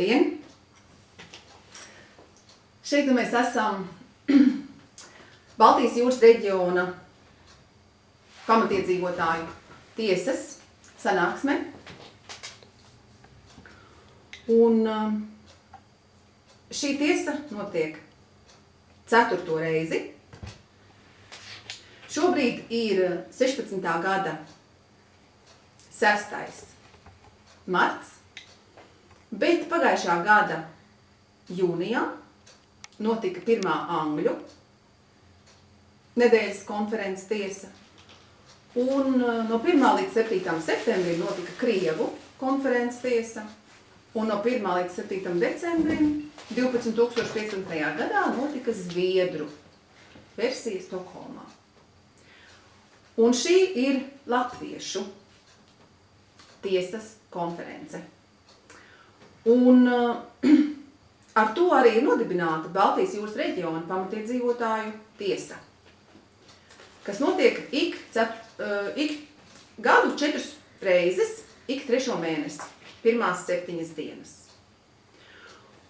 Labdien! Šeit mēs esam Baltijas jūras reģiona pamatiedzīvotāju tiesas sanāksmē. Un šī tiesa notiek 4. reizi. Šobrīd ir 16. gada 6. marts, bet pagājušā gada jūnijā notika pirmā angļu nedēļas konferences tiesa, un no 1. līdz 7. septembrim notika krievu konferences tiesa, un no 1. līdz 7. decembrim 2015. gadā notika zviedru versija Stokholmā. Un šī ir latviešu tiesas konference. Un ar to arī ir nodibināta Baltijas jūras reģiona pamatiedzīvotāju tiesa, kas notiek ik gadu 4 reizes, ik 3. mēnesi, pirmās 7 dienas.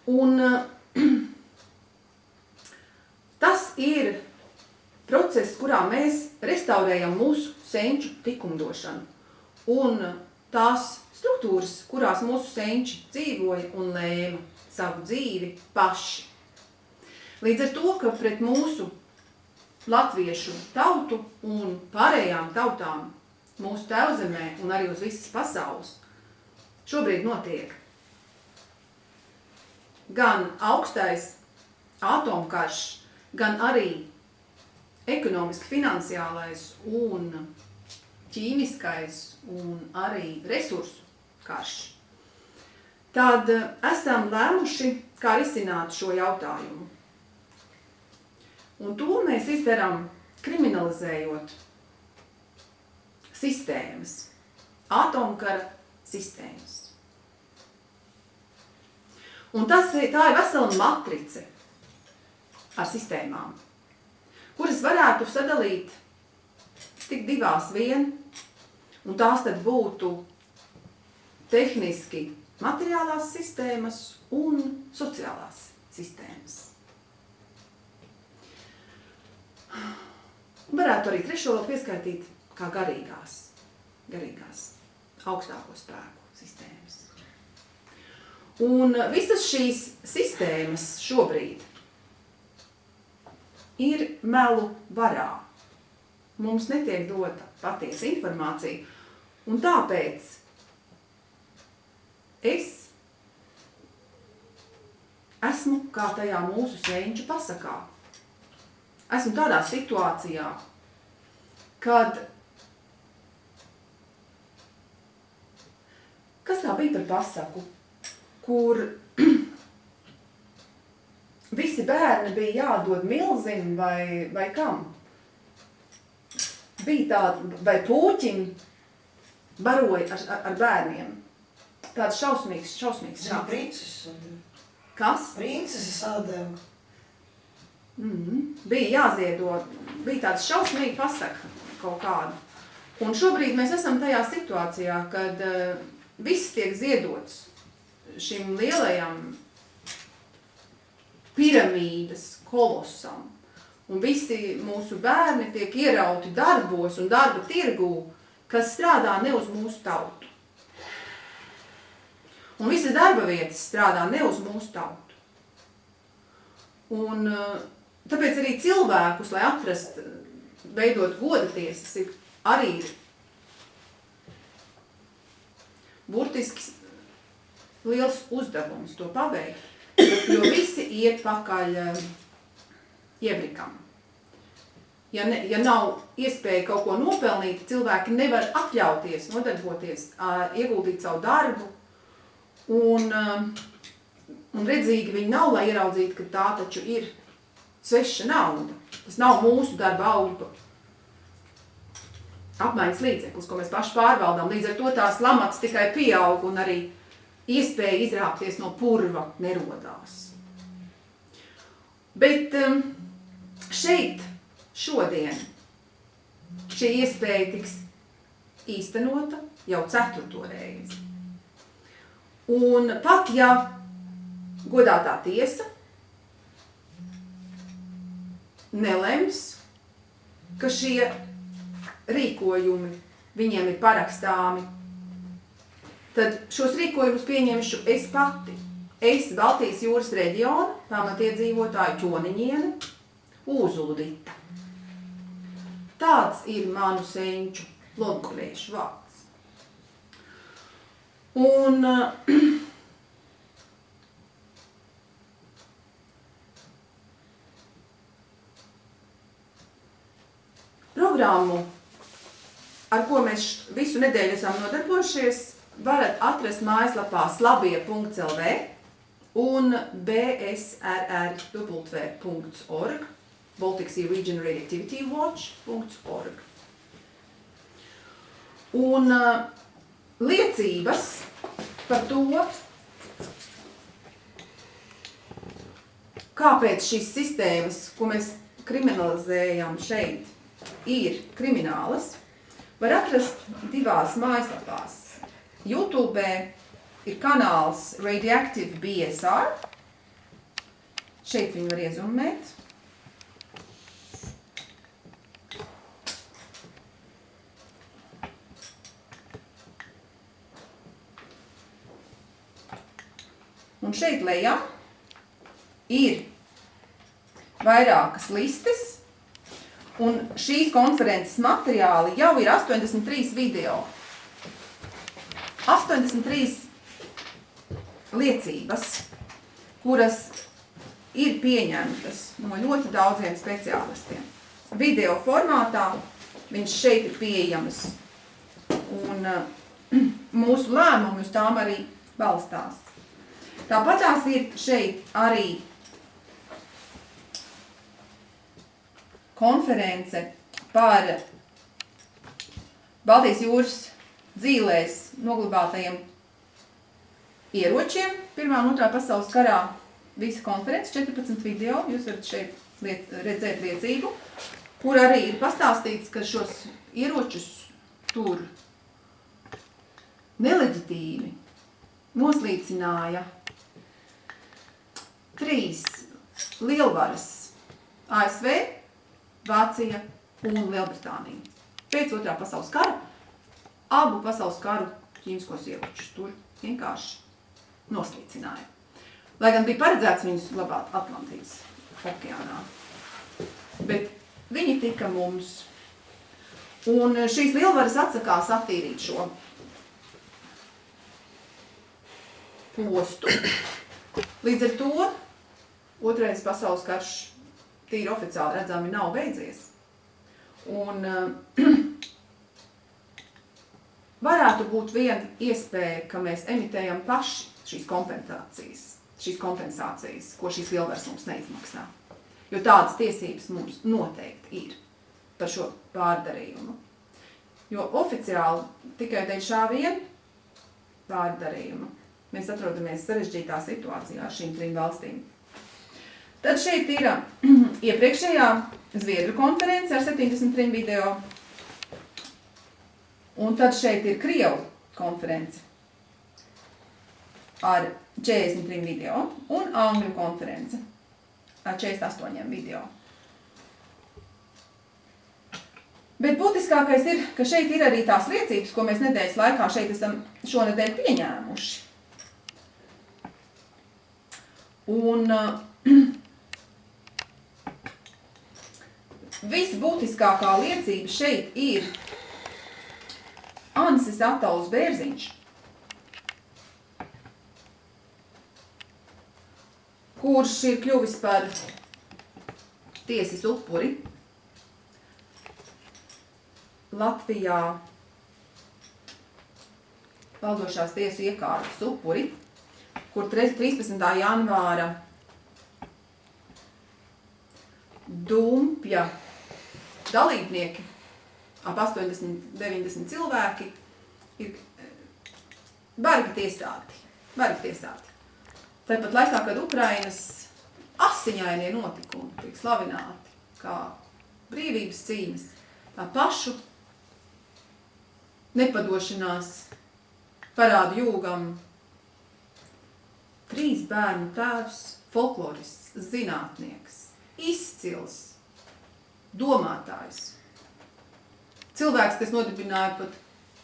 Un tas ir process, kurā mēs restaurējam mūsu senču likumdošanu un tās struktūras, kurās mūsu senči dzīvoja un lēma savu dzīvi paši. Līdz ar to, ka pret mūsu latviešu tautu un pārējām tautām mūsu tēvzemē un arī uz visas pasaules šobrīd notiek gan augstais atomkarš, gan arī ekonomiski finansiālais un ķīmiskais un arī resursu karš. Tad esam lēmuši, kā risināt šo jautājumu. Un to mēs izdarām kriminalizējot sistēmas, atomkara sistēmas. Un tā ir vesela matrice ar sistēmām, kuras varētu sadalīt tik 2 vien, un tās tad būtu tehniski materiālās sistēmas un sociālās sistēmas. Varētu arī 3. vēl pieskaitīt kā garīgās augstāko spēku sistēmas. Un visas šīs sistēmas šobrīd ir melu varā. Mums netiek dota patiesa informācija, un tāpēc es esmu kā tajā mūsu senču pasakā. Esmu tādā situācijā, kad kas tā bija par pasaku, kur visi bērni bija jādod milzim vai kam. Bija tāda, vai puķim baroja ar bērniem. Tāds šausmīgs. Jā, princeses. Kas? Princeses atdeva. Bija jāziedo, bija tāds šausmīgi pasaka kaut kādu. Un šobrīd mēs esam tajā situācijā, kad viss tiek ziedots šim lielajam piramīdas kolosam. Un visi mūsu bērni tiek ierauti darbos un darba tirgū, kas strādā ne uz mūsu tautu. Un visas darba vietas strādā ne uz mūsu tautu. Un tāpēc arī cilvēkus, lai atrast, veidot goda tiesas, arī ir burtiski liels uzdevums to paveikt, jo visi iet pakaļ iebrikam. Ja nav iespēja kaut ko nopelnīt, cilvēki nevar atļauties, nodarboties, ieguldīt savu darbu, un redzīgi viņi nav, lai ieraudzītu, ka tā taču ir sveša nauda. Tas nav mūsu darba augļu apmaiņas līdzeklis, ko mēs paši pārvaldām. Līdz ar to tās lamats tikai pieaug un arī iespēja izrāpties no purva nerodās. Bet šeit šodien šī iespēja tiks īstenota jau 4. reizi. Un pat ja godātā tiesa nelems, ka šie rīkojumi viņiem ir parakstāmi, tad šos rīkojumus pieņemšu es pati. Es Baltijas jūras reģiona pamatiedzīvotāju Ķoniņiene Uzuludita. Tāds ir manu senču lodgoliešu vārds. Un programmu, ar ko mēs visu nedēļu esam nodarbojušies, varat atrast mājaslapā slabie.lv un bsrrw.org, Baltic Sea Region Radioactivity Watch.org. Un liecības par to, kāpēc šīs sistēmas, ko mēs kriminalizējam šeit, ir kriminālas, var atrast divās mājaslapās. YouTube ir kanāls Radioactive BSR. Šeit viņu var iezumēt. Un šeit lejā ir vairākas listes, un šīs konferences materiāli jau ir 83 video. 83 liecības, kuras ir pieņemtas no ļoti daudziem speciālistiem. Video formātā viņš šeit ir pieejams, un mūsu lēmumi uz tām arī balstās. Tāpat tās ir šeit arī konference par Baltijas jūras dzīlēs noglabātajiem ieročiem 1. un 2. pasaules karā. Visa konference, 14 video, jūs varat šeit redzēt liecību, kur arī ir pastāstīts, ka šos ieročus tur neleģitīvi noslīcināja 3 lielvaras – ASV, Vācija un Lielbritānija. Pēc 2. pasaules kara abu pasaules karu ķīmiskos ieročus tur vienkārši noslīcināja. Lai gan bija paredzēts viņus glabāt Atlantijas okeānā. Bet viņi tika mums. Un šīs lielvaras atsakās attīrīt šo postu. Līdz ar to 2. pasaules karš tīri oficiāli redzami nav beidzies. Un varētu būt viena iespēja, ka mēs emitējam paši šīs kompensācijas, ko šīs lielvaras mums neizmaksā. Jo tādas tiesības mums noteikti ir par šo pārdarījumu. Jo oficiāli tikai dēļ šā viena pārdarījuma mēs atrodamies sarežģītā situācijā ar šīm 3 valstīm. Tad šeit ir iepriekšējā Zviedru konference ar 73 video. Un tad šeit ir Krievu konference ar 43 video un Angļu konference ar 48 video. Bet būtiskākais ir, ka šeit ir arī tās liecības, ko mēs nedēļas laikā šeit esam šonedēļ pieņēmuši. Un visbūtiskākā liecība šeit ir Ansis Atauls Bērziņš, kurš ir kļuvis par tiesas upuri Latvijā valdošās tiesu iekārtas upuri, kur 13. janvāra Dumpja dalībnieki, ap 80-90 cilvēki, ir bargi tiesāti. Tāpat laikā, kad Ukrainas asiņainie notikumi tiek slavināti kā brīvības cīņas, tā pašu nepadošanās parāda jūgam 3 bērnu tēvs, folklorists, zinātnieks, izcils, domātājs. Cilvēks, kas nodibināja pat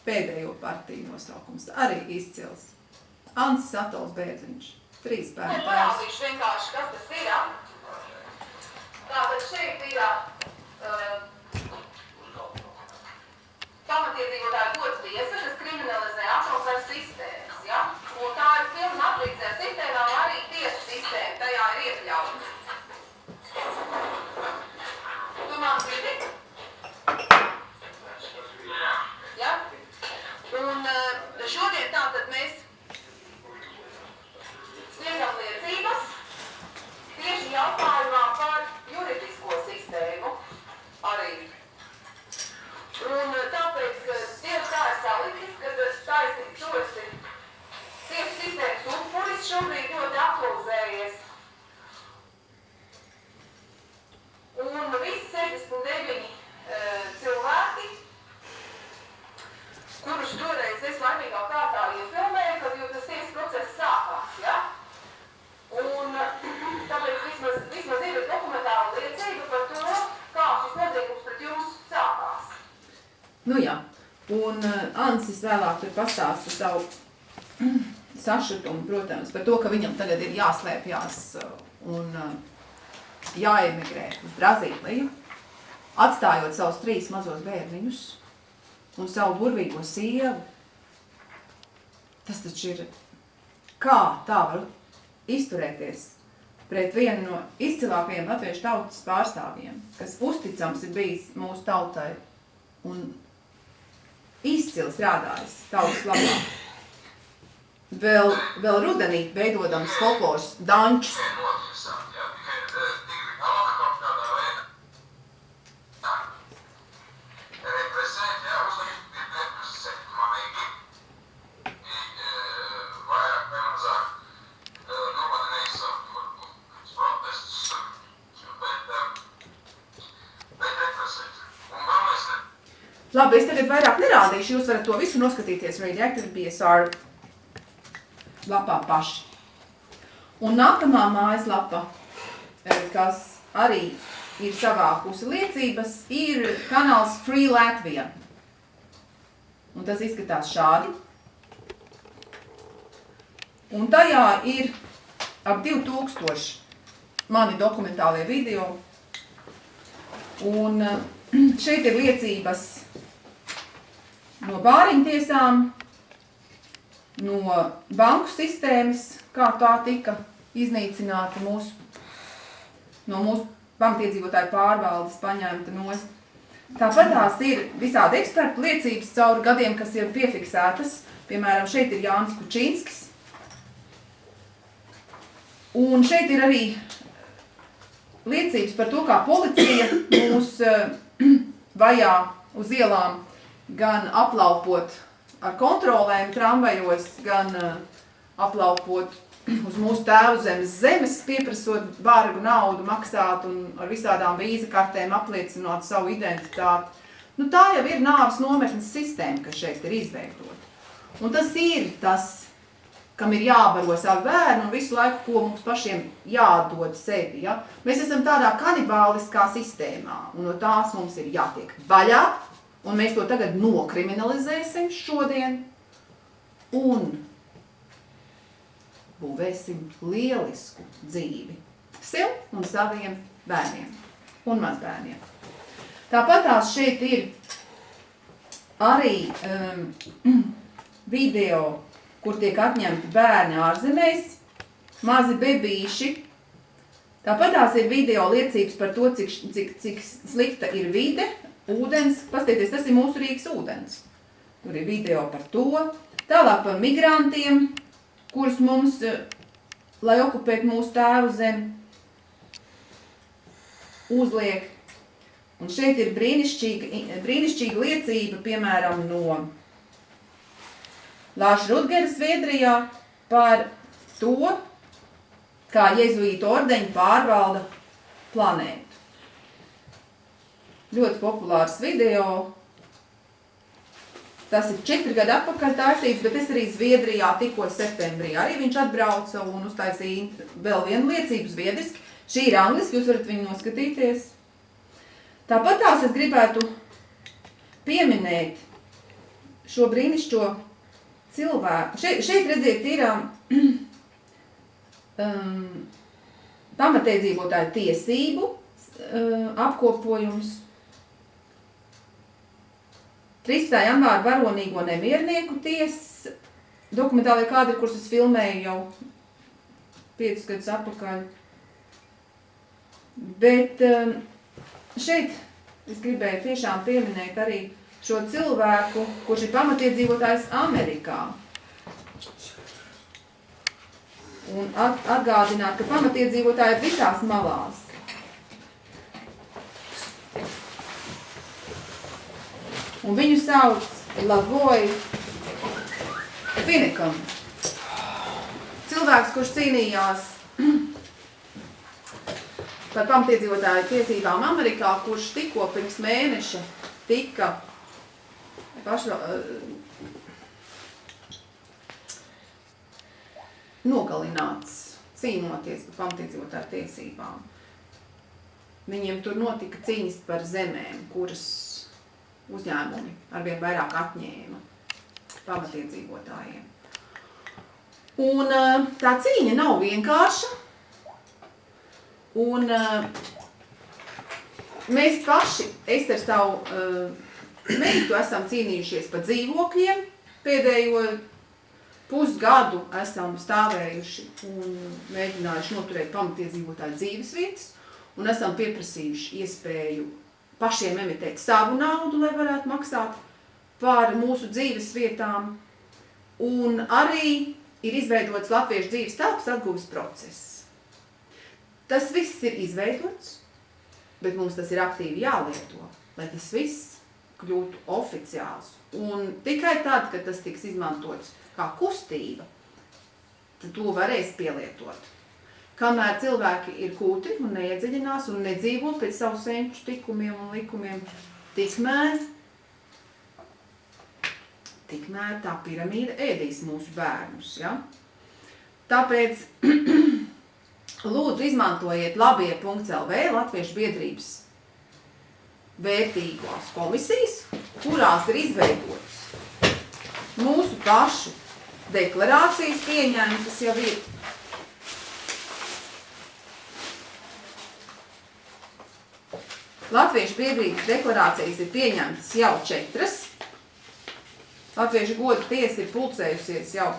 pēdējo partiju nosaukums, arī izcils. Ansis Atols Bērziņš, 3 bērnu tēvs. Parādīšu vienkārši, kas tas ir. Tātad šeit ir pamatiedzīvotāju gods tiesa, kas kriminalizē atomsvaru sistēmas. Ja? Un tā ir pilna aplīdzīga sistēmā, un arī tiesu sistēma tajā ir iekļauta. Tu man dzirdi? Ja? Un šodien tātad mēs sniegam liecības tieši jautājumā par juridisko sistēmu arī. Un tāpēc tieši tā ir salicis, ka taisnīgi tu esi tieši sistēmas upuris šobrīd ļoti aktualizējies. Un visi 69 cilvēki, kurus toreiz es laimīgā kārtā iefilmēju, kad jau tas tiesas process sākās, ja? Un tāpēc vismaz ir dokumentāla liecība par to, kā šis noziegums pret jums sākās. Nu jā, un Ansis vēlāk tur pastāsta savu sašutumu, protams, par to, ka viņam tagad ir jāslēpjās un jāemigrē uz Brazīliju, atstājot savus 3 mazos bērniņus un savu burvīgo sievu. Tas taču ir, kā tā var izturēties pret vienu no izcilākajiem latviešu tautas pārstāvjiem, kas uzticams ir bijis mūsu tautai un izcili strādājis tautas labā. Vēl rudenī veidodams folkloras dančus. Labi, es tagad vairāk nerādīšu, jūs varat to visu noskatīties Radioactive BSR lapā paši. Un nākamā mājaslapa, kas arī ir savākusi liecības, ir kanāls Free Latvia. Un tas izskatās šādi. Un tajā ir ap 2000 mani dokumentālie video. Un šeit ir liecības no bāriņtiesām, no banku sistēmas, kā tā tika iznīcināta no mūsu pamatiedzīvotāju pārvaldes paņemta nost. Tāpat tās ir visādi ekspertu liecības cauri gadiem, kas ir piefiksētas. Piemēram, šeit ir Jānis Kučinskis. Un šeit ir arī liecības par to, kā policija mūs vajā uz ielām, gan aplaupot ar kontrolēm tramvajos, gan aplaupot uz mūsu tēvu zemes, pieprasot bargu naudu maksāt un ar visādām vīza kartēm apliecinot savu identitāti. Nu, tā jau ir nāves nometnes sistēma, kas šeit ir izveidota. Un tas ir tas, kam ir jābaro savu bērnu un visu laiku, ko mums pašiem jādod sevi. Ja? Mēs esam tādā kanibāliskā sistēmā, un no tās mums ir jātiek vaļā, un mēs to tagad nokriminalizēsim šodien, un būvēsim lielisku dzīvi sev un saviem bērniem un mazbērniem. Tāpat tās šeit ir arī video, kur tiek atņemti bērni ārzemēs, mazi bebīši. Tāpat tās ir video liecības par to, cik slikta ir vide, ūdens. Paskatieties, tas ir mūsu Rīgas ūdens. Tur ir video par to. Tālāk par migrantiem, kurus mums, lai okupētu mūsu tēvu zemi, uzliek. Un šeit ir brīnišķīga liecība, piemēram, no Lāša Rutgera Zviedrijā par to, kā jezuītu ordeņi pārvalda planētu. Ļoti populārs video. Tas ir 4 gadi atpakaļ taisīts, bet es arī Zviedrijā tikko septembrī. Arī viņš atbrauca un uztaisīja vēl vienu liecību zviedriski. Šī ir angliski, jūs varat viņu noskatīties. Tāpat tās es gribētu pieminēt šo brīnišķo cilvēku. Šeit redziet, ir pamatiedzīvotāju tiesību apkopojums. 13. janvāra varonīgo nemiernieku tiesas dokumentālajie kadri, kurus es filmēju jau 5 gadus atpakaļ. Bet šeit es gribēju tiešām pieminēt arī šo cilvēku, kurš ir pamatiedzīvotājs Amerikā. Un atgādināt, ka pamatiedzīvotāji ir visās malās. Un viņu sauc Lavoy Finnecam. Cilvēks, kurš cīnījās par pamatiedzīvotāju tiesībām Amerikā, kurš tikko pirms mēneša tika nogalināts, cīnoties par pamatiedzīvotāju tiesībām. Viņiem tur notika cīņas par zemēm, kuras uzņēmumi arvien vairāk atņēma pamatiedzīvotājiem. Un tā cīņa nav vienkārša. Un mēs paši, es ar savu meitu esam cīnījušies par dzīvokļiem. Pēdējo pusgadu esam stāvējuši un mēģinājuši noturēt pamatiedzīvotāju dzīvesvietas un esam pieprasījuši iespēju pašiem emitēt savu naudu, lai varētu maksāt par mūsu dzīves vietām. Un arī ir izveidots Latviešu dzīves telpas atguves process. Tas viss ir izveidots, bet mums tas ir aktīvi jālieto, lai tas viss kļūtu oficiāls. Un tikai tad, kad tas tiks izmantots kā kustība, tad to varēs pielietot. Kamēr cilvēki ir kūtri un neiedziļinās un nedzīvo pēc savu senču tikumiem un likumiem, tikmēr tā piramīda ēdīs mūsu bērnus. Ja? Tāpēc lūdzu izmantojiet labie.lv Latviešu biedrības vērtīgās komisijas, kurās ir izveidotas mūsu pašu deklarācijas pieņemtas jau ir. Latviešu biedrības deklarācijas ir pieņemtas jau 4. Latviešu goda tiesa ir pulcējusies jau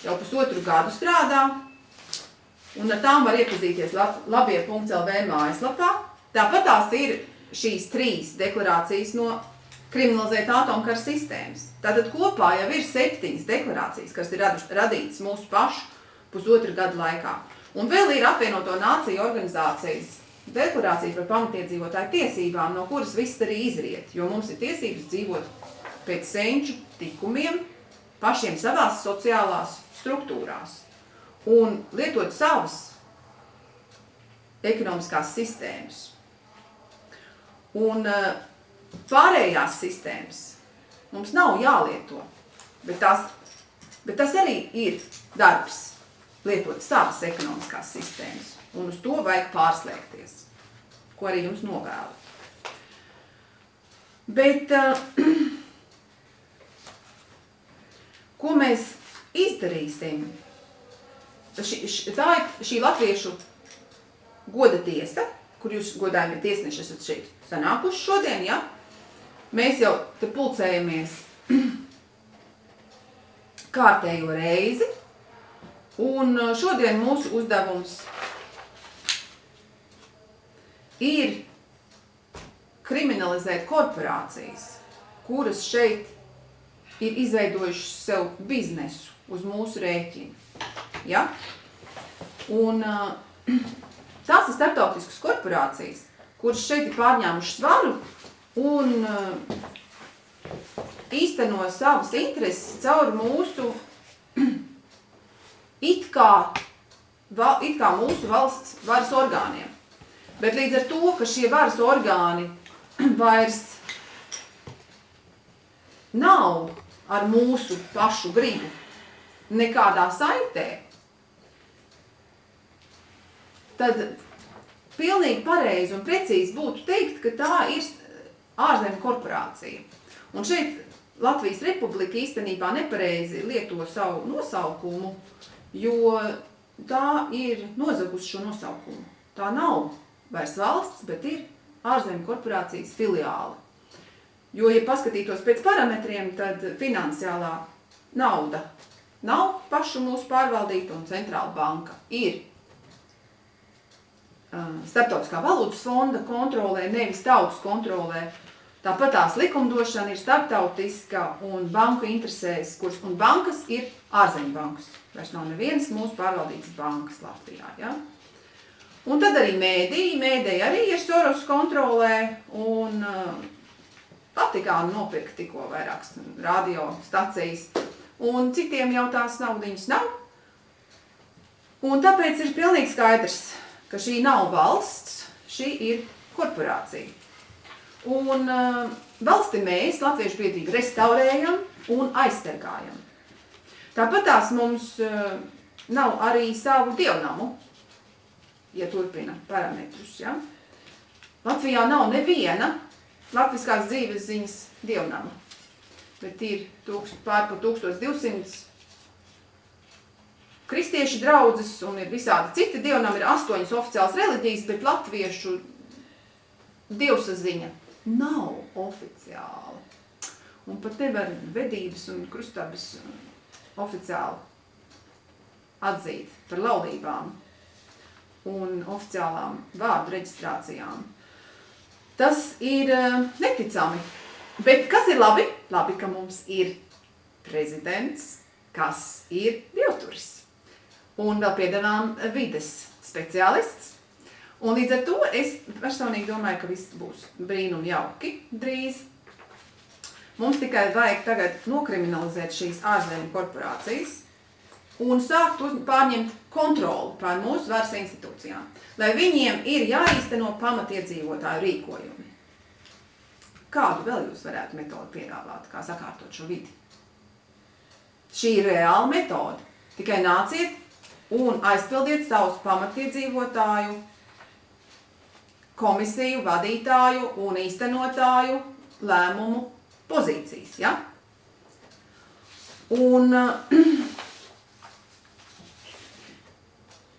1,5 gadu strādā, un ar tām var iepazīties labie.lv mājaslapā. Tāpat tās ir šīs 3 deklarācijas no kriminalizēta atomkara sistēmas. Tātad kopā jau ir 7 deklarācijas, kas ir radītas mūsu pašu 1,5 gadu laikā. Un vēl ir apvienoto nāciju organizācijas deklarācija par pamatiedzīvotāju tiesībām, no kuras viss arī izriet, jo mums ir tiesības dzīvot pēc senču tikumiem, pašiem savās sociālās struktūrās un lietot savas ekonomiskās sistēmas. Un pārējās sistēmas mums nav jālieto, bet tas arī ir darbs lietot savas ekonomiskās sistēmas. Un uz to vajag pārslēgties, ko arī jums novēlu. Bet ko mēs izdarīsim? Tā ir šī latviešu goda tiesa, kur jūs godājumie tiesneši esat šeit sanākuši šodien, ja? Mēs jau te pulcējamies kārtējo reizi, un šodien mūsu uzdevums ir kriminalizēt korporācijas, kuras šeit ir izveidojušas sev biznesu uz mūsu rēķinu. Ja? Un tās ir starptautiskas korporācijas, kuras šeit ir pārņēmušas svaru un īsteno savas intereses caur mūsu it kā mūsu valsts varas orgāniem. Bet līdz ar to, ka šie varas orgāni vairs nav ar mūsu pašu gribu nekādā saitē, tad pilnīgi pareizi un precīzi būtu teikt, ka tā ir ārzemju korporācija. Un šeit Latvijas Republika īstenībā nepareizi lieto savu nosaukumu, jo tā ir nozagusi šo nosaukumu. Tā nav vairs valsts, bet ir ārzemju korporācijas filiāla. Jo, ja paskatītos pēc parametriem, tad finansiālā nauda nav pašu mūsu pārvaldīta un centrāla banka ir Starptautiskā valūtas fonda kontrolē, nevis tautas kontrolē. Tāpat tās likumdošana ir starptautiska un banku interesēs, un bankas ir ārzemju bankas. Vairs nav nevienas mūsu pārvaldītas bankas Latvijā. Ja? Un tad arī mēdī arī ir Soros kontrolē un Vatikāna nopirka tikko vairākas radiostacijas. Un citiem jau tās naudiņas nav. Un tāpēc ir pilnīgi skaidrs, ka šī nav valsts, šī ir korporācija. Un valsti mēs, Latviešu biedrība, restaurējam un aizsargājam. Tāpat tās mums nav arī savu dievnamu, ja turpina parametrus. Ja? Latvijā nav neviena latviskās dzīves ziņas dievnama, bet ir pār par 1200 kristiešu draudzes un ir visādi citi dievnami, ir 8 oficiāls reliģijas, bet latviešu dievsaziņa nav oficiāla. Un pat nevar vedības un krustabes oficiāli atzīt par laulībām un oficiālām vārdu reģistrācijām. Tas ir neticami. Bet kas ir labi? Labi, ka mums ir prezidents, kas ir dievturis. Un vēl piedevām vides speciālists. Un līdz ar to es personīgi domāju, ka viss būs brīnum jauki drīz. Mums tikai vajag tagad nokriminalizēt šīs ārzemju korporācijas un sākt pārņemt kontroli pār mūsu varas institūcijām, lai viņiem ir jāīsteno pamatiedzīvotāju rīkojumi. Kādu vēl jūs varētu metodi piedāvāt, kā sakārtot šo vidi? Šī ir reāla metode. Tikai nāciet un aizpildiet savus pamatiedzīvotāju, komisiju, vadītāju un īstenotāju lēmumu pozīcijas. Ja? Un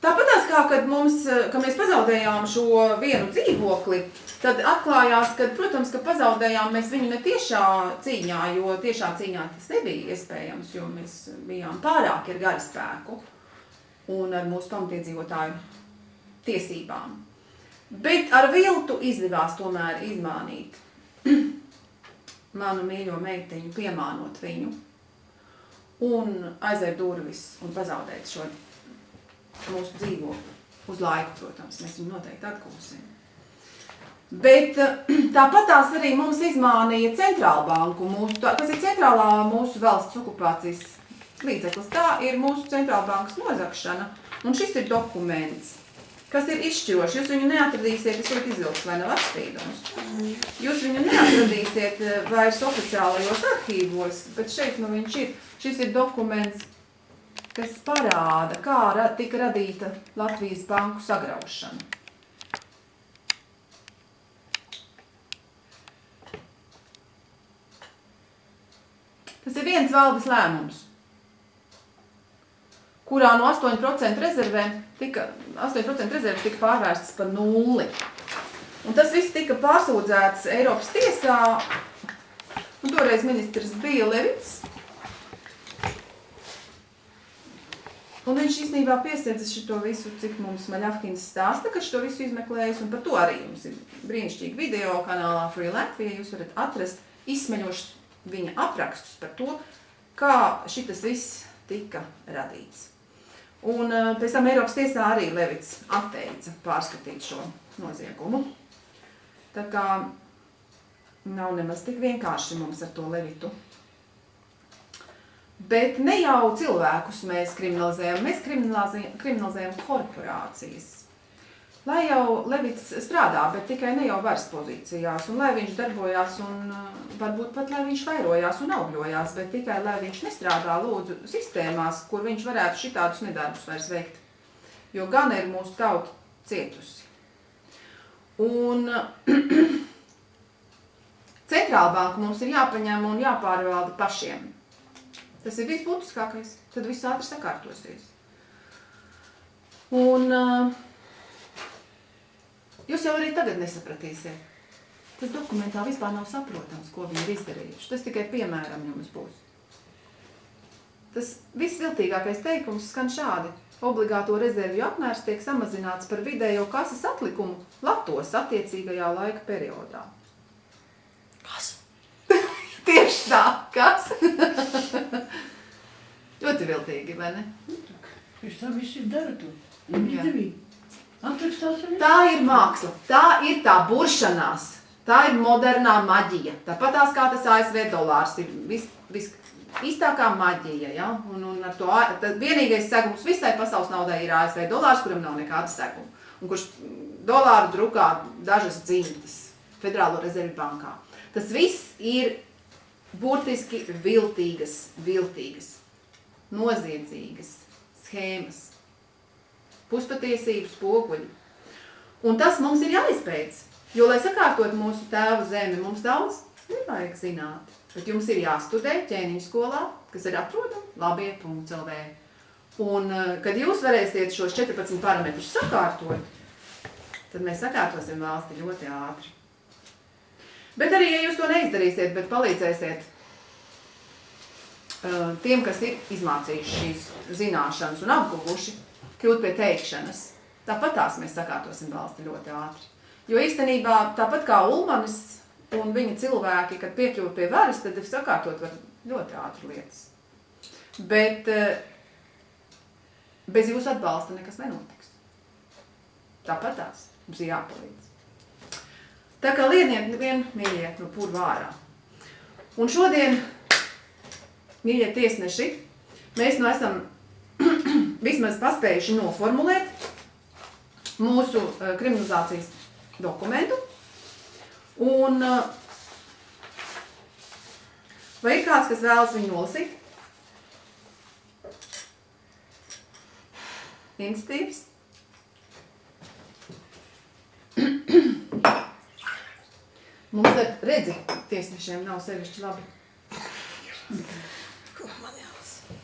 tāpatās kā, kad mēs pazaudējām šo vienu dzīvokli, tad atklājās, ka, protams, ka pazaudējām mēs viņu ne tiešā cīņā, jo tiešā cīņā tas nebija iespējams, jo mēs bijām pārāk ar garaspēku un ar mūsu pamatiedzīvotāju tiesībām. Bet ar viltu izdevās tomēr izmānīt manu mīļo meitiņu, piemānot viņu un aiziet durvis un pazaudēt šo mūsu dzīvokli. Uz laiku, protams, mēs viņu noteikti atgūsim. Bet tāpat tās arī mums izmānīja centrālbanku, kas ir centrālā mūsu valsts okupācijas līdzeklis. Tā ir mūsu centrālbankas nozagšana, un šis ir dokuments, kas ir izšķiroši. Jūs viņu neatradīsiet, es varu izvilkt, vai nav atspīdums. Jūs viņu neatradīsiet vairs oficiālajos arhīvos, bet šeit nu viņš ir. Šis ir dokuments, kas parāda, kā tika radīta Latvijas banku sagraušana. Tas ir viens valdes lēmums, kurā no 8% rezervēm tika pārvērstas par 0. Un tas viss tika pārsūdzēts Eiropas tiesā, un toreiz ministrs bija Levits. Un viņš īstenībā piesniedzis šito visu, cik mums Maļavkins stāsta, kad šito visu izmeklējis, un par to arī jums ir brīnišķīgi video kanālā Free Latvija. Jūs varat atrast izsmeļošus viņa aprakstus par to, kā šitas viss tika radīts. Un pēc tam Eiropas tiesā arī Levits atteica pārskatīt šo noziegumu. Tā kā nav nemaz tik vienkārši mums ar to Levitu. Bet ne jau cilvēkus mēs kriminalizējam korporācijas. lai jau Levits strādā, bet tikai ne jau varas pozīcijās, un lai viņš darbojās, un varbūt pat, lai viņš vairojās un augļojās, bet tikai, lai viņš nestrādā lūdzu sistēmās, kur viņš varētu šitādus nedarbus vairs veikt. Jo gan ir mūsu tauta cietusi. Un centrālbanku mums ir jāpaņem un jāpārvalda pašiem. Tas ir visbūtiskākais, tad viss ātri sakārtosies. Un jūs jau arī tagad nesapratīsiet. Tas dokumentā vispār nav saprotams, ko viņi ir izdarījuši. Tas tikai piemēram jums būs. Tas visviltīgākais teikums skan šādi. Obligāto rezervju apmērs tiek samazināts par vidējo kases atlikumu latos attiecīgajā laika periodā. Kas? Tieši tā, kas? Ļoti viltīgi, vai ne? Viņš tā visu dara to. Jā. Atrakstās arī. Tā ir māksla, tā ir tā buršanās, tā ir modernā maģija. Tāpatās kā tas ASV dolārs ir īstākā maģija, ja? Un ar to vienīgais segums visai pasaules naudai ir ASV dolārs, kuram nav nekāda seguma. Un kurš dolāru drukā dažas dzimtas Federālo rezervi bankā. Tas viss ir burtiski viltīgas, noziedzīgas schēmas, puspatiesības spoguļi. Un tas mums ir jāizpēc, jo, lai sakārtot mūsu tēvu zemi, mums daudz nevajag zināt. Bet jums ir jāstudē ķēniņu skolā, kas ir atrodami labie.lv. Un, kad jūs varēsiet šos 14 parametrus sakārtot, tad mēs sakārtosim valsti ļoti ātri. Bet arī, ja jūs to neizdarīsiet, bet palīdzēsiet tiem, kas ir izmācījuši šīs zināšanas un apguvuši, kļūt pie teikšanas, tāpat tās mēs sakārtosim valsti ļoti ātri. Jo īstenībā, tāpat kā Ulmanis un viņa cilvēki, kad piekļūt pie varas, tad sakārtot var ļoti ātri lietas. Bet bez jūsu atbalsta nekas nenotiks. Tāpat tās mums ir jāpalīdz. Tā kā lieniet vien, mīļie, no purva ārā. Un šodien, mīļie tiesneši, mēs nu esam vismaz paspējuši noformulēt mūsu kriminalizācijas dokumentu. Un vai ir kāds, kas vēlas viņu nolasīt? Institīvs? Mums ar redzi tiesnešiem nav sevišķi labi. Ko man jālasa?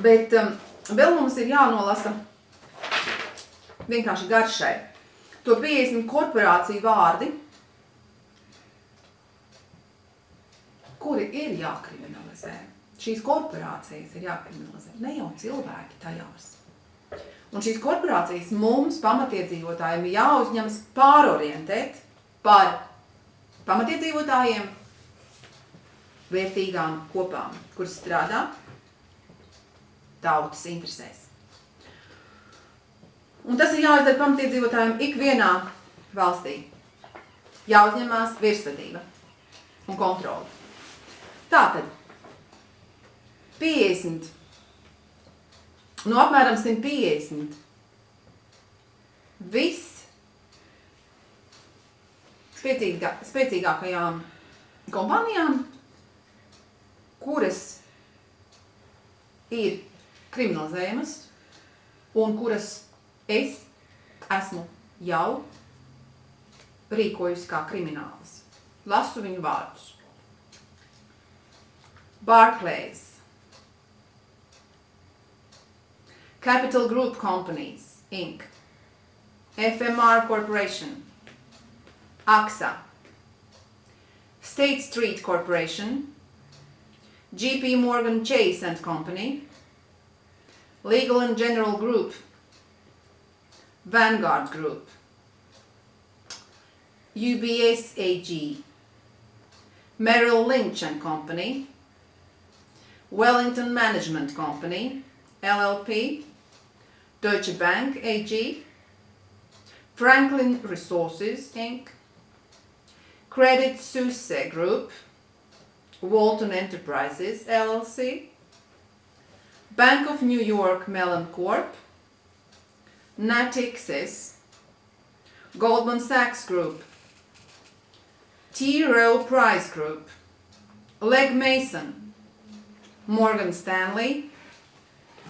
Bet vēl mums ir jānolasa vienkārši garšai. To 50 korporāciju vārdi, kuri ir jākriminalizē. Šīs korporācijas ir jākriminalizē, ne jau cilvēki tajās. Un šīs korporācijas mums, pamatiedzīvotājiem, jāuzņemas pārorientēt par pamatiedzīvotājiem vērtīgām kopām, kuras strādā tautas interesēs. Un tas ir jāizdara pamatiedzīvotājiem ikvienā valstī. Jāuzņemās virsvadība un kontroli. Tātad 50, no apmēram 150 spēcīgākajām kompānijām, kuras ir kriminalizējamas un kuras es esmu jau rīkojusi kā kriminālis. Lasu viņu vārdus. Barclays, Capital Group Companies, Inc., FMR Corporation, AXA, State Street Corporation, JP Morgan Chase and Company, Legal and General Group, Vanguard Group, UBS AG, Merrill Lynch and Company, Wellington Management Company, LLP, Deutsche Bank AG, Franklin Resources Inc., Credit Suisse Group, Walton Enterprises LLC, Bank of New York Mellon Corp, Natixis, Goldman Sachs Group, T. Rowe Price Group, Legg Mason, Morgan Stanley,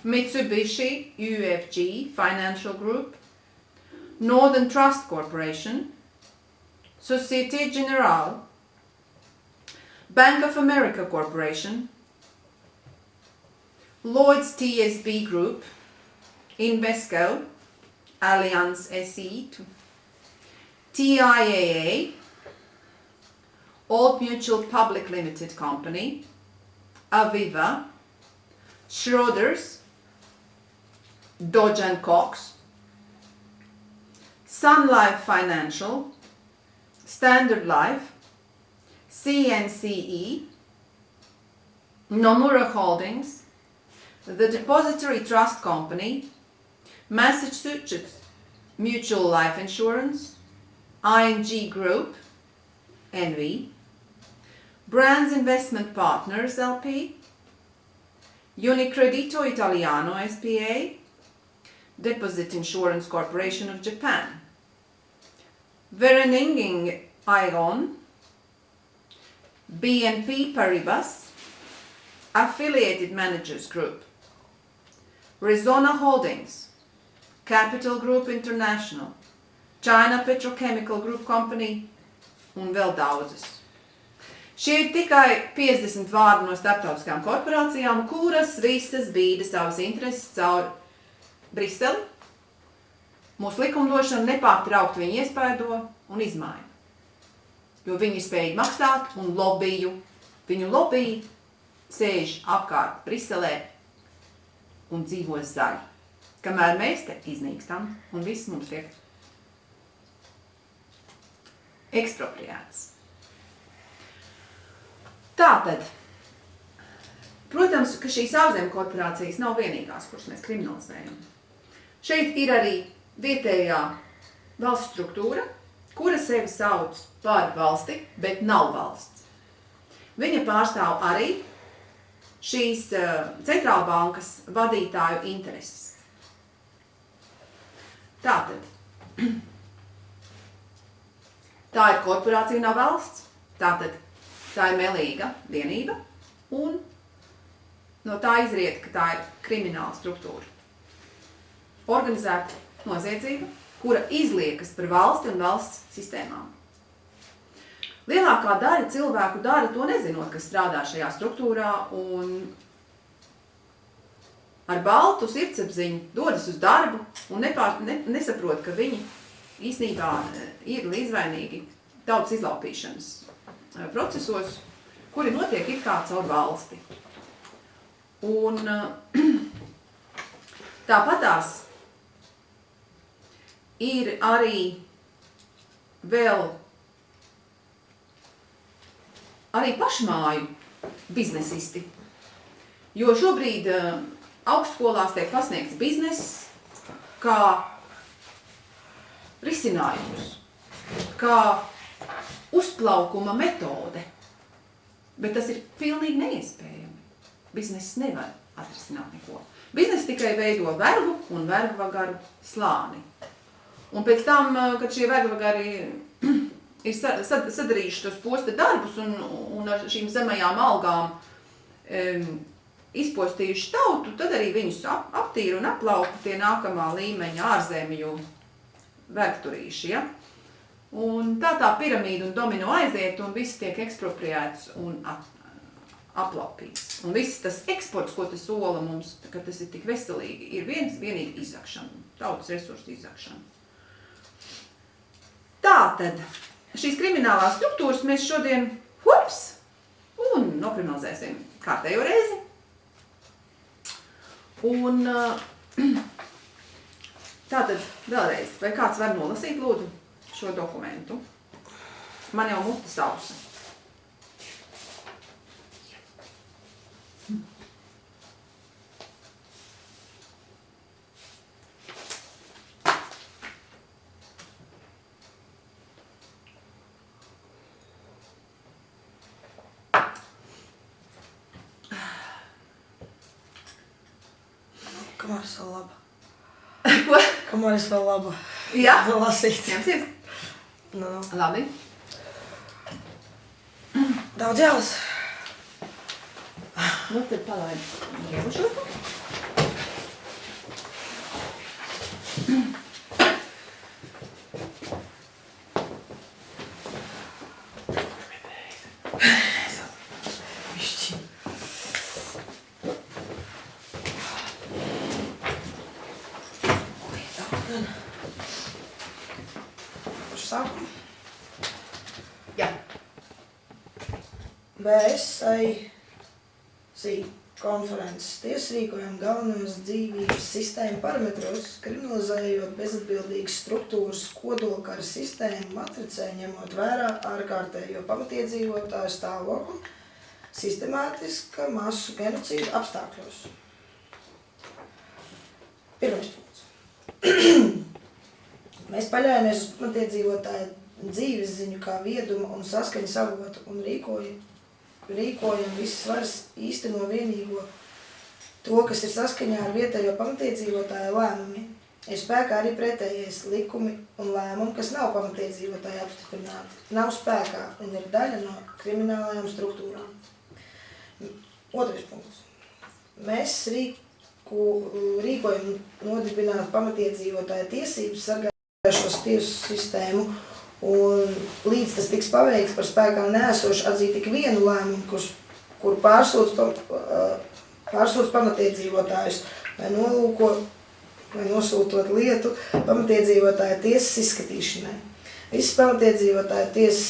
Mitsubishi UFG Financial Group, Northern Trust Corporation, Societe Generale, Bank of America Corporation, Lloyds TSB Group, Invesco, Allianz SE, TIAA, Old Mutual Public Limited Company, Aviva, Schroders, Dodge & Cox, Sun Life Financial, Standard Life, CNCE, Nomura Holdings, the Depository Trust Company, Massachusetts Mutual Life Insurance, ING Group, NV, Brands Investment Partners LP, Unicredito Italiano SPA, Deposit Insurance Corporation of Japan, Vereniging Ion, BNP Paribas, Affiliated Managers Group, Rezona Holdings, Capital Group International, China Petrochemical Group Company un vēl daudzas. Šie ir tikai 50 vārdi no starptautiskām korporācijām, kuras visas bīda savas intereses caur Briseli. Mūsu likumdošana nepārtraukti viņi iespaido un izmaina. Jo viņi spēj maksāt un lobiju. Viņu lobiji sēž apkārt Briselē un dzīvo zaļi. Kamēr mēs te iznīkstam un viss mums tiek ekspropriēts. Tātad, protams, ka šīs ārzemju korporācijas nav vienīgās, kuras mēs kriminalizējam. Šeit ir arī vietējā valsts struktūra, kura sevi sauc par valsti, bet nav valsts. Viņa pārstāv arī šīs centrālbankas vadītāju intereses. Tātad, tā ir korporācija, nav valsts, tātad tā ir melīga vienība, un no tā izriet, ka tā ir krimināla struktūra. Organizēta noziedzība, kura izliekas par valsti un valsts sistēmām. Lielākā daļa cilvēku dara to nezinot, kas strādā šajā struktūrā, un ar baltu sirdsapziņu dodas uz darbu un nesaprot, ka viņi īstenībā ir līdzvainīgi tautas izlaupīšanas procesos, kuri notiek it kā caur valsti. Un tāpatās ir arī vēl pašmāju biznesisti, jo šobrīd augstskolās tiek pasniegts bizness kā risinājums, kā uzplaukuma metode, bet tas ir pilnīgi neiespējami. Bizness nevar atrisināt neko. Bizness tikai veido vergu un vergvagaru slāni. Un pēc tam, kad šie vergvagari ir sadarījuši tos posta darbus un ar šīm zemajām algām izpostījuši tautu, tad arī viņus aptīra un aplaupa tie nākamā līmeņa ārzemju vergturīši, ja? Un tā piramīda un domino aiziet, un viss tiek ekspropriēts un aplaupīts. Un viss tas eksports, ko tas sola mums, ka tas ir tik veselīgi, ir vienīgi izzakšana, tautas resursu izzakšana. Tātad, šīs kriminālās struktūras mēs šodien, un nokriminalizēsim kārtējo reizi. Un tātad vēlreiz, vai kāds var nolasīt, lūdzu, šo dokumentu? Man jau mute sausa. Kamēr es vēl laba. Ko? Kamēr es vēl laba. Jā? Vēl lasīt. Ņemsies? Nu, Labi. daudz jālas. Nu, tad palaid. Iebušo. Višķi. Ui, daudz gan. Pašu sākumu. Jā. BSIC konferences tiesa rīkojam galvenos dzīvības sistēmu parametros, kriminalizējot bezatbildīgas struktūras kodolkara sistēmu matricē, ņemot vērā ārkārtējo pamatiedzīvotāju stāvokli sistemātiska masu genocīda apstākļos. Pirmais punkts. Mēs paļaujamies uz pamatiedzīvotāju dzīves ziņu kā vieduma un saskaņas avotu un rīkojam visas varas īsteno vienīgo to, kas ir saskaņā ar vietējo pamatiedzīvotāju lēmumiem. Ir spēkā arī pretējais likumi un lēmumi, kas nav pamatiedzīvotāju apstiprināti, nav spēkā un ir daļa no kriminālajām struktūrām. Otrais punkts. Mēs rīkojam nodibināt pamatiedzīvotāju tiesības sargājušos tiesu sistēmu, un līdz tas tiks paveikts par spēkā neesoši atzīt tik vienu lēmumu, kur pārsūdz pamatiedzīvotājus vai nosūtot lietu pamatiedzīvotāju tiesas izskatīšanai. Visas pamatiedzīvotāju tiesas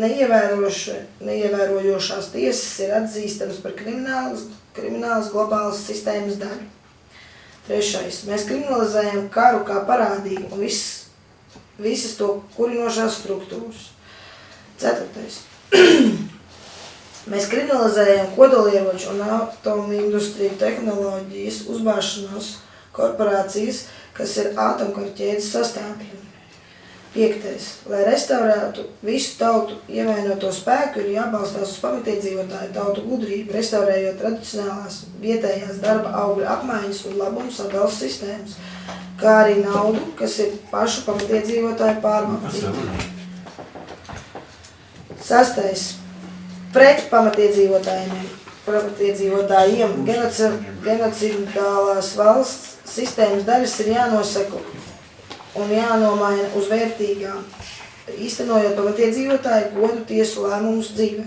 neievērojošās tiesas ir atzīstamas par kriminālas globālas sistēmas daļu. Trešais. Mēs kriminalizējam karu kā parādību un visas to kurinošās struktūras. Ceturtais. Mēs kriminalizējam kodolieroču un atomindustriju tehnoloģijas uzbāšanos korporācijas, kas ir atomkaru ķēdes sastāvdaļa. Piektais. Lai restaurētu visu tautu ievainoto spēku, ir jābalstās uz pamatiedzīvotāju tautu gudrību, restaurējot tradicionālās vietējās darba augļu apmaiņas un labumu sadalas sistēmas, kā arī naudu, kas ir pašu pamatiedzīvotāju pārvaldība. Sastais. Pret pamatiedzīvotājiem genocidālās valsts sistēmas daļas ir jānosaka un jānomaina uz vērtīgām, īstenojot pamatiedzīvotāju godu tiesu lēmumus dzīvē.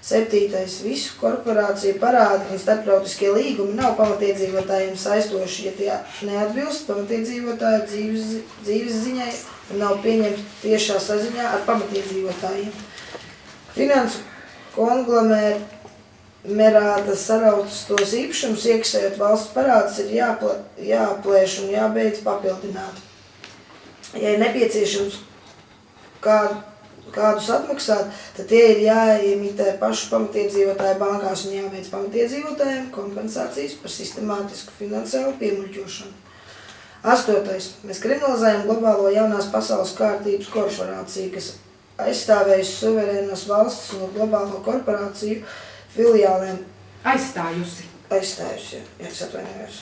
Septītais. Visu korporāciju parādi un starptautiskie līgumi nav pamatiedzīvotājiem saistoši, ja tie neatbilst pamatiedzīvotāju dzīves ziņai un nav pieņemti tiešā saziņā ar pamatiedzīvotājiem. Finansu konglomerāta sarautas tos īpašumus, iekasējot valsts parādus, ir jāplēš un jābeidz papildināt. Ja ir nepieciešams kādus atmaksāt, tad tie ir jāiemitē pašu pamatiedzīvotāju bankās un jāveic pamatiedzīvotājiem kompensācijas par sistemātisku finansiālu piemuļķošanu. Astotais. Mēs kriminalizējam globālo jaunās pasaules kārtības korporāciju, kas aizstāvējusi suverēnās valstis no globālo korporāciju filiāliem. Aizstājusi. Aizstājusi, jā, es atvainojos.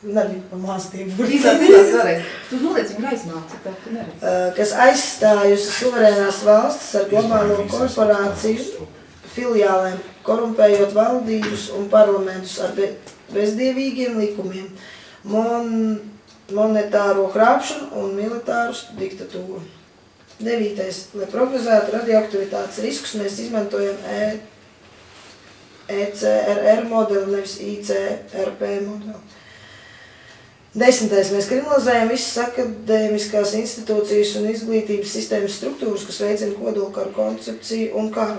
Nebija par māstību. Tu noliec viņu aizmāci, tā tu neredzi. Kas aizstājusi suverēnās valstis ar globālo korporāciju filiālēm, korumpējot valdības un parlamentus ar bezdievīgiem likumiem, monetāro krāpšanu un militāru diktatūru. 9. Lai prognozētu radioaktivitātes riskus, mēs izmantojam ECRR modeli, nevis ICRP modeli. 10. Mēs kriminalizējam visas akadēmiskās institūcijas un izglītības sistēmas struktūras, kas veicina kodolkaru koncepciju un karu.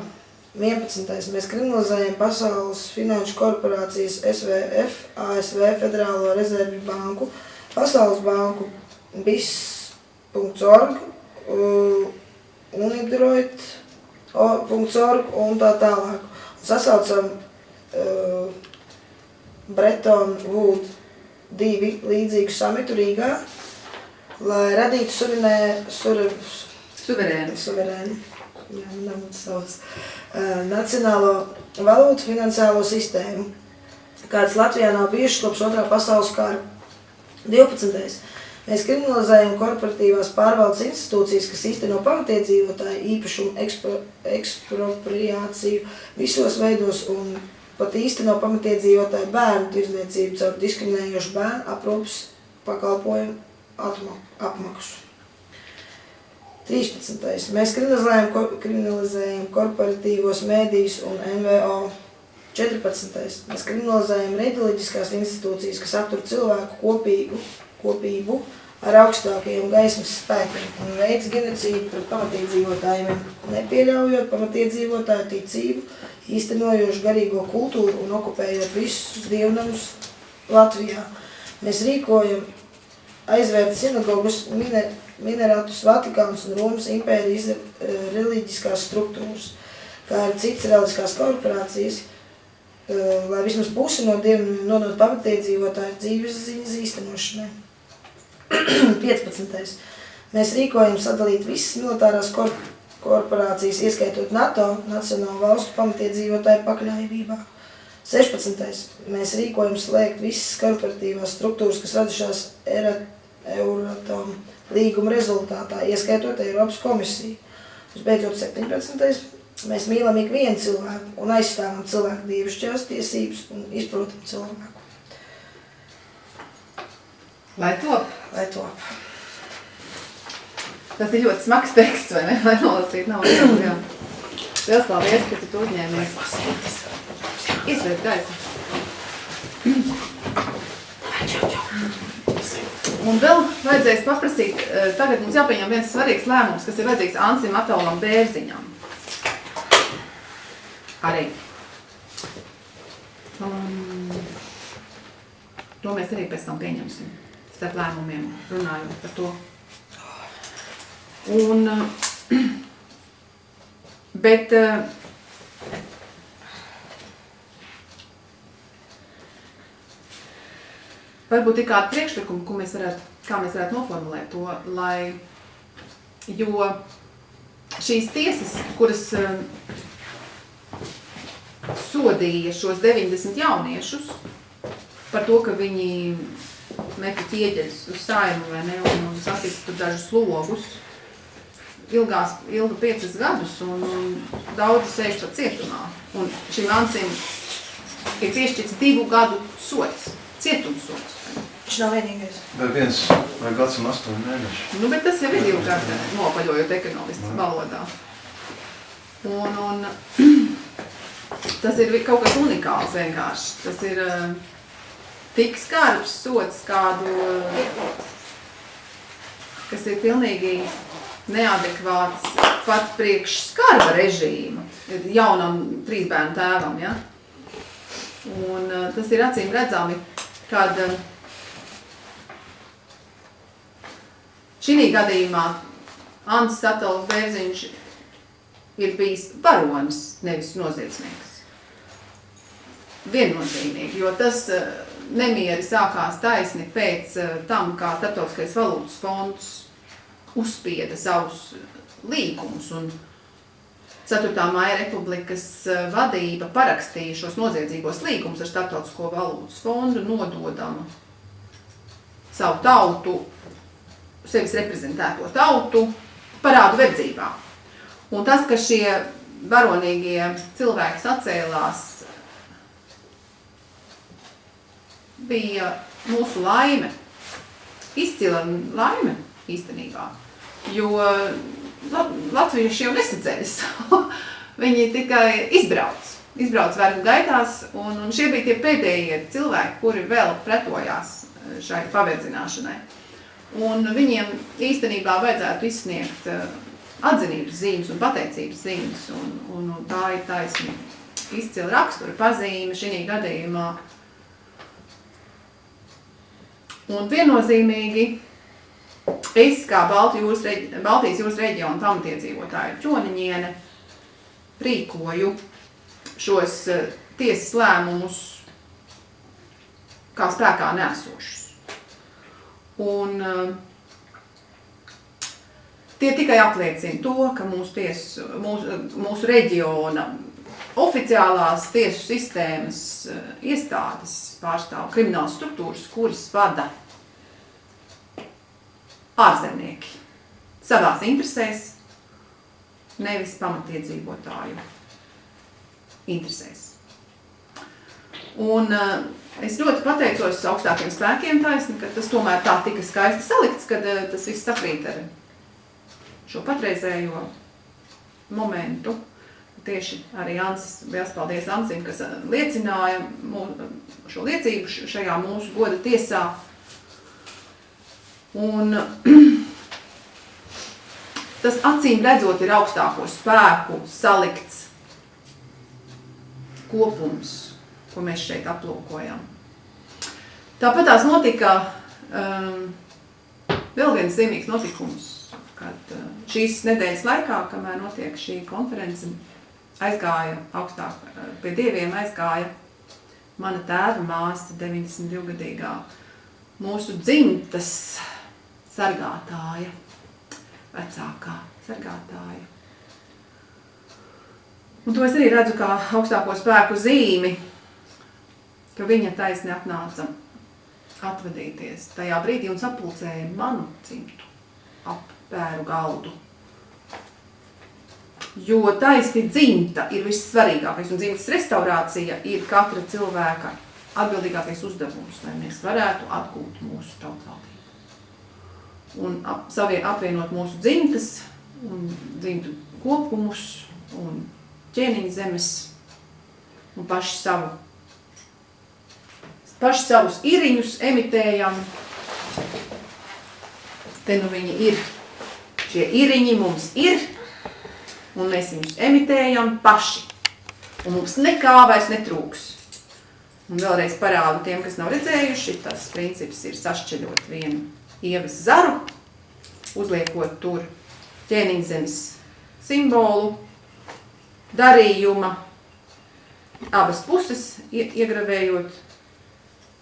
11. Mēs kriminalizējam Pasaules finanšu korporācijas SVF, ASV Federālo rezervju banku, Pasaules banku, BIS.org, Unidroid.org un tā tālāk. Sasaucam Bretton Woods 2 līdzīgu samitu Rīgā, lai radītu suverēnu nacionālo valūtu finansiālo sistēmu. kādas Latvijā nav bijušas kopš 2. pasaules kara. 12. Mēs kriminalizējam korporatīvās pārvaldes institūcijas, kas īsteno pamatiedzīvotāju īpašumu ekspropriāciju visos veidos un pat īsteno pamatiedzīvotāju bērnu tirdzniecību caur diskriminējošu bērnu aprūpes pakalpojumu apmaksu. 13. Mēs kriminalizējam korporatīvos mēdījus un NVO. 14. Mēs kriminalizējam reliģiskās institūcijas, kas aptur cilvēku kopību ar augstākajiem gaismas spēkiem un veids genocīdu pret pamatiedzīvotājiem, nepieļaujot pamatiedzīvotāju ticību, īstenojošu garīgo kultūru un okupējot visus dievnamus Latvijā. Mēs rīkojam aizvērt sinagogus, mineratus, Vatikāns un Romas impērijas reliģiskās struktūras, kā arī citas reliģiskās korporācijas, lai vismaz pusi no dievnamiem nodot pamatiedzīvotāju dzīves ziņas īstenošanai. 15. Mēs rīkojam sadalīt visas militārās korporācijas, ieskaitot NATO, nacionālu valstu pamatiedzīvotāju pakļaujamībā. 16. Mēs rīkojam slēgt visas korporatīvās struktūras, kas radušās Euratom līguma rezultātā, ieskaitot Eiropas komisiju. Visbeidzot, 17. Mēs mīlam ikvienu cilvēku un aizstāvam cilvēku dievišķās tiesības un izprotam cilvēku. Lai top. Lai top. Tas ir ļoti smags teksts, vai ne? Lai nolasīt nav viegli, jā. Liels paldies, ka tu to uzņēmies. Iesveic gaisu. Un vēl vajadzēs paprasīt, tagad mums jāpieņem viens svarīgs lēmums, kas ir vajadzīgs Ansim Ataulam Bērziņam. Arī. To mēs arī pēc tam pieņemsim, starp lēmumiem runājot par to. Un, bet varbūt ir kādi priekšlikumi, kā mēs varētu noformulēt to, jo šīs tiesas, kuras sodīja šos 90 jauniešus par to, ka viņi meta ķieģeļus uz Saimu vai ne, un sasita tur dažus slogus, ilga 5 gadus, un daudzi sēž pat cietumā. Un šim Ansim ir piešķirts 2 gadu sods, cietumsods. Viņš nav vienīgais. Vai 1 gads un 8 mēneši. Nu, bet tas jau ir 2 gadi, nopaļojot ekonomistas valodā. Un tas ir kaut kas unikāls vienkārši. Tas ir tik skarbs sods kas ir pilnīgi neadekvāts pat priekš skarba režīma, jaunam 3 bērnu tēvam, ja? Un tas ir acīm redzami, kad šī gadījumā Ansis Atauls Bērziņš ir bijis varonis, nevis noziedznieks. Viennozīmīgi, jo tas nemieri sākās taisni pēc tam, kā Starptautiskais valūtas fonds uzspieda savus līgumus, un 4. Maija Republikas vadība parakstīja šos noziedzīgos līgumus ar Starptautisko valūtas fondu, nododama savu tautu, sevis reprezentēto tautu, parādu verdzībā. Un tas, ka šie varonīgie cilvēki sacēlās, bija mūsu laime, izcila laime īstenībā, jo latvieši jau nesadzēļas, viņi tikai izbrauc vergu gaitās, un šie bija tie pēdējie cilvēki, kuri vēl pretojās šai paverdzināšanai. Un viņiem īstenībā vajadzētu izsniegt atzinības zīmes un pateicības zīmes, un tā ir taisni izcila rakstura pazīme šī gadījumā. Un viennozīmīgi es kā Baltijas jūras reģiona pamatiedzīvotāja Ķoniņiene rīkoju šos tiesas lēmumus kā spēkā neesošus. Un tie tikai apliecina to, ka mūsu reģiona oficiālās tiesu sistēmas iestādes pārstāv kriminālas struktūras, kuras vada ārzemnieki savās interesēs, nevis pamatiedzīvotāju interesēs. Un es ļoti pateicos augstākiem spēkiem taisni, ka tas tomēr tā tika skaisti salikts, kad tas viss sakrīt ar šo patreizējo momentu. Tieši arī Ansis, liels paldies Ansim, kas liecināja šo liecību šajā mūsu goda tiesā. Un tas acīm redzot ir augstāko spēku salikts kopums, ko mēs šeit aplūkojam. Tāpat tās notika vēl viens zīmīgs notikums, kad šīs nedēļas laikā, kamēr notiek šī konference, aizgāja augstāk, pie dieviem aizgāja mana tēva māsa, 92-gadīgā, mūsu dzimtas sargātāja, vecākā sargātāja. Un to es arī redzu kā augstāko spēku zīmi, ka viņa taisni atnāca atvadīties tajā brīdī un sapulcēja manu dzimtu ap bēru galdu. Jo taisni dzimta ir vissvarīgākais, un dzimtas restaurācija ir katra cilvēka atbildīgākais uzdevums, lai mēs varētu atgūt mūsu tautvaldību. Un apvienot mūsu dzimtas un dzimtu kopumus un ķēniņa zemes un paši savus iriņus emitējam. Te nu viņi ir. Šie iriņi mums ir. Un mēs viņus emitējam paši. Un mums nekā vairs netrūks. Un vēlreiz parādu tiem, kas nav redzējuši, tas princips ir sašķeļot vienu ievas zaru, uzliekot tur ķēniņzemes simbolu, darījuma, abas puses iegravējot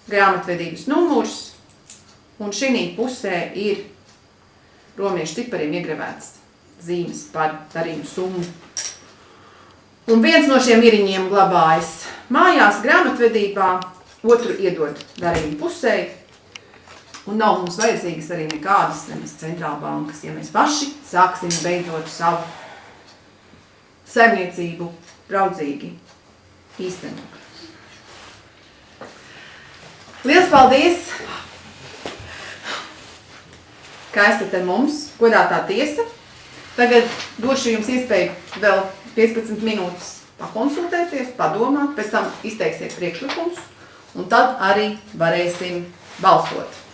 grāmatvedības numurs, un šī pusē ir romiešu cipariem iegravēts zīmes par darījumu summu. Un viens no šiem iriņiem glabājas mājās grāmatvedībā, otru iedod darījumu pusē, un nav mums vajadzīgas arī nekādas centrālbankas, ja mēs paši sāksim beidzot savu saimniecību draudzīgi īstenot. Liels paldies, ka esat ar mums, godātā tiesa. Tagad došu jums iespēju vēl 15 minūtes pakonsultēties, padomāt, pēc tam izteiksiet priekšlikumus, un tad arī varēsim balsot.